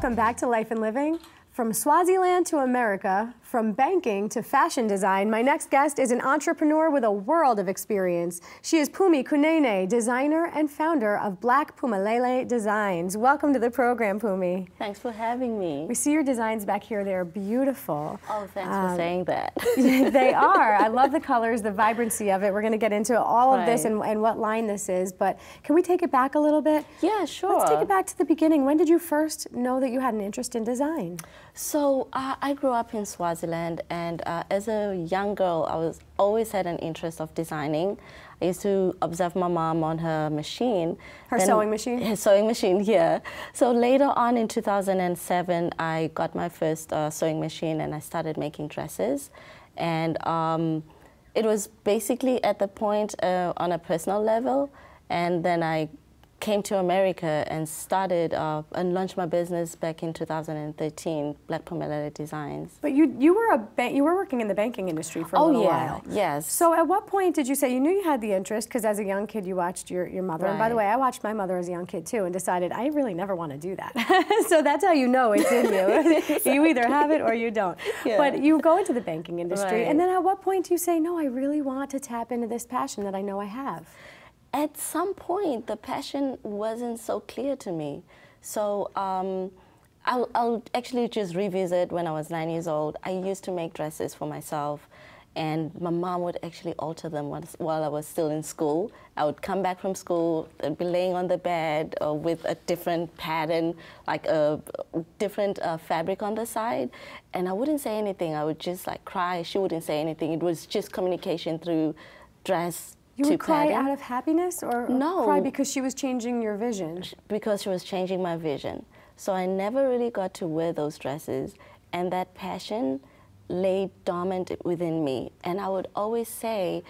Welcome back to Life and Living. From Swaziland to America, from banking to fashion design, my next guest is an entrepreneur with a world of experience. She is Phumelele Kunene, designer and founder of Black Phumelele Designs. Welcome to the program, Phumi. Thanks for having me. We see your designs back here. They're beautiful. Oh, thanks for saying that. They are. I love the colors, the vibrancy of it. We're going to get into all of this and what line this is, but can we take it back a little bit? Yeah, sure. Let's take it back to the beginning. When did you first know that you had an interest in design? So I grew up in Swaziland, and as a young girl, I always had an interest of designing. I used to observe my mom on her machine. Her sewing machine? Her sewing machine, yeah. So later on in 2007, I got my first sewing machine, and I started making dresses. And it was basically at the point on a personal level, and then I came to America and started and launched my business back in 2013, Black Phumelele Designs. But you were working in the banking industry for a little while. Yes. So at what point did you say you knew you had the interest? Because as a young kid, you watched your mother. Right. And by the way, I watched my mother as a young kid too, and decided I really never want to do that. So that's how you know it's in you. You either have it or you don't. Yeah. But you go into the banking industry, and then at what point do you say, no, I really want to tap into this passion that I know I have? At some point, the passion wasn't so clear to me. So I'll actually just revisit when I was 9 years old. I used to make dresses for myself, and my mom would actually alter them while I was still in school. I would come back from school, I'd be laying on the bed with a different pattern, like a different fabric on the side, and I wouldn't say anything. I would just like cry. She wouldn't say anything. It was just communication through dress. You would cry out of happiness, or no, cry because she was changing your vision? Because she was changing my vision. So I never really got to wear those dresses, and that passion lay dormant within me. And I would always say,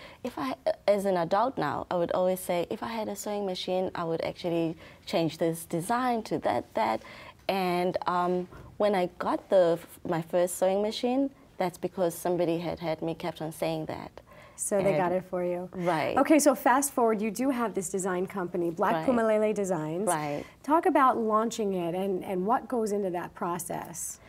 as an adult now, I would always say, if I had a sewing machine, I would actually change this design to that. And when I got my first sewing machine, that's because somebody had me kept on saying that. So they got it for you. Right. Okay, so fast forward, you do have this design company, Black Phumelele Designs. Right. Talk about launching it and what goes into that process.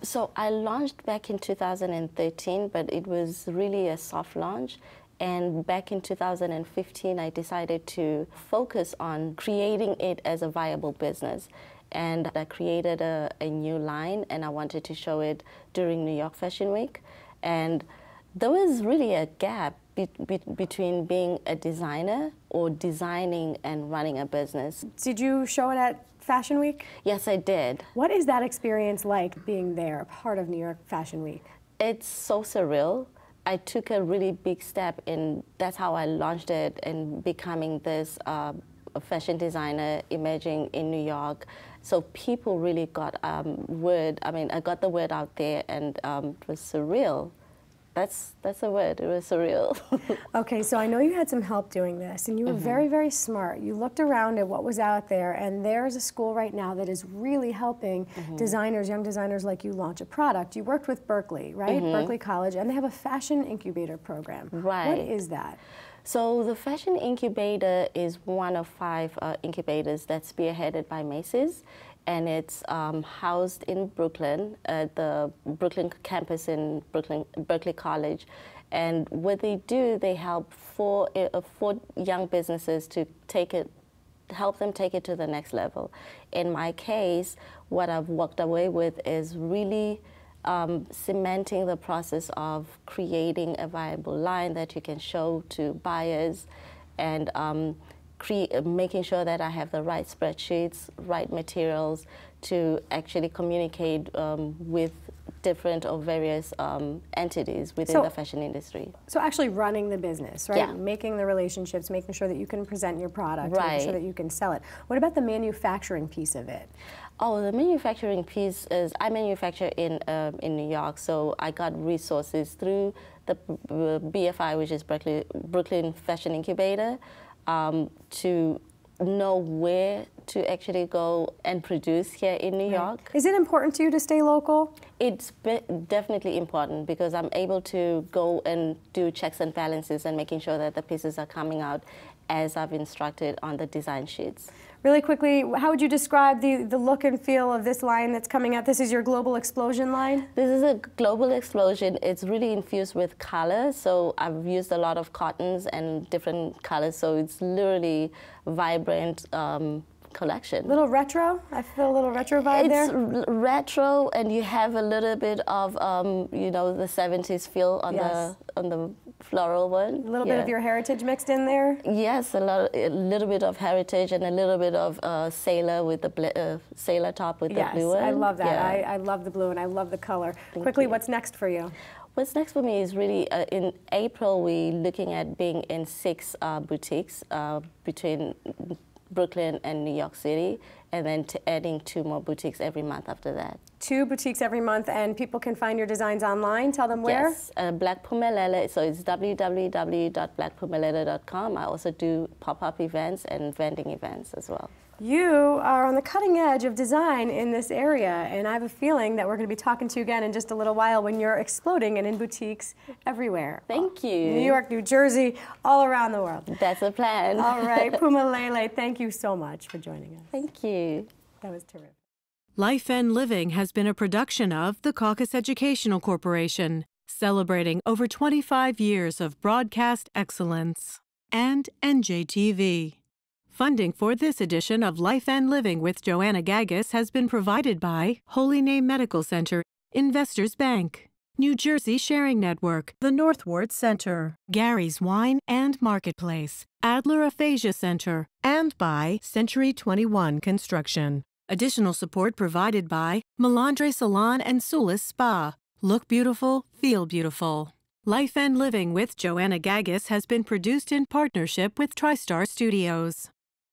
So I launched back in 2013, but it was really a soft launch. And back in 2015, I decided to focus on creating it as a viable business. And I created a new line, and I wanted to show it during New York Fashion Week. And there was really a gap between being a designer or designing and running a business. Did you show it at Fashion Week? Yes, I did. What is that experience like, being there, part of New York Fashion Week? It's so surreal. I took a really big step in, that's how I launched it, in becoming this fashion designer emerging in New York. So people really got word, I got the word out there, and it was surreal. That's a word. It was surreal. Okay, so I know you had some help doing this, and you were very, very smart. You looked around at what was out there, and there's a school right now that is really helping designers, young designers like you, launch a product. You worked with Berkeley, right? Berkeley College, and they have a fashion incubator program. Right. What is that? So the Fashion Incubator is one of 5 incubators that's spearheaded by Macy's. And it's housed in Brooklyn, at the Brooklyn campus in Berkeley College. And what they do, they help 4 young businesses to help them take it to the next level. In my case, what I've walked away with is really cementing the process of creating a viable line that you can show to buyers, and making sure that I have the right spreadsheets, right materials to actually communicate with different or various entities within the fashion industry. So actually running the business, right? Yeah. Making the relationships, making sure that you can present your product, right, making sure that you can sell it. What about the manufacturing piece of it? Oh, the manufacturing piece is, I manufacture in New York, so I got resources through the BFI, which is Brooklyn Fashion Incubator, to know where to actually go and produce here in New York. Is it important to you to stay local? It's definitely important, because I'm able to go and do checks and balances and making sure that the pieces are coming out as I've instructed on the design sheets. Really quickly, how would you describe the look and feel of this line that's coming out? This is your Global Explosion line? This is a Global Explosion. It's really infused with color, so I've used a lot of cottons and different colors, so it's literally vibrant collection. Little retro? I feel a little retro vibe there. It's retro, and you have a little bit of you know, the 70s feel on the floral one. A little bit of your heritage mixed in there. Yes, a little bit of heritage and a little bit of sailor with the sailor top with the blue one. Yes, I love that. Yeah. I love the blue and I love the color. Quickly, what's next for you? What's next for me is really, in April, we're looking at being in 6 boutiques between Brooklyn and New York City, and then adding 2 more boutiques every month after that. 2 boutiques every month, and people can find your designs online. Tell them where. Yes, Black Phumelele, so it's www.blackphumelele.com. I also do pop-up events and vending events as well. You are on the cutting edge of design in this area, and I have a feeling that we're going to be talking to you again in just a little while when you're exploding and in boutiques everywhere. Thank you. New York, New Jersey, all around the world. That's the plan. All right, Phumelele, thank you so much for joining us. Thank you. That was terrific. Life and Living has been a production of the Caucus Educational Corporation, celebrating over 25 years of broadcast excellence, and NJTV. Funding for this edition of Life and Living with Joanna Gagis has been provided by Holy Name Medical Center, Investors Bank, New Jersey Sharing Network, the Northward Center, Gary's Wine and Marketplace, Adler Aphasia Center, and by Century 21 Construction. Additional support provided by Melandre Salon and Sulis Spa. Look beautiful, feel beautiful. Life and Living with Joanna Gagis has been produced in partnership with TriStar Studios.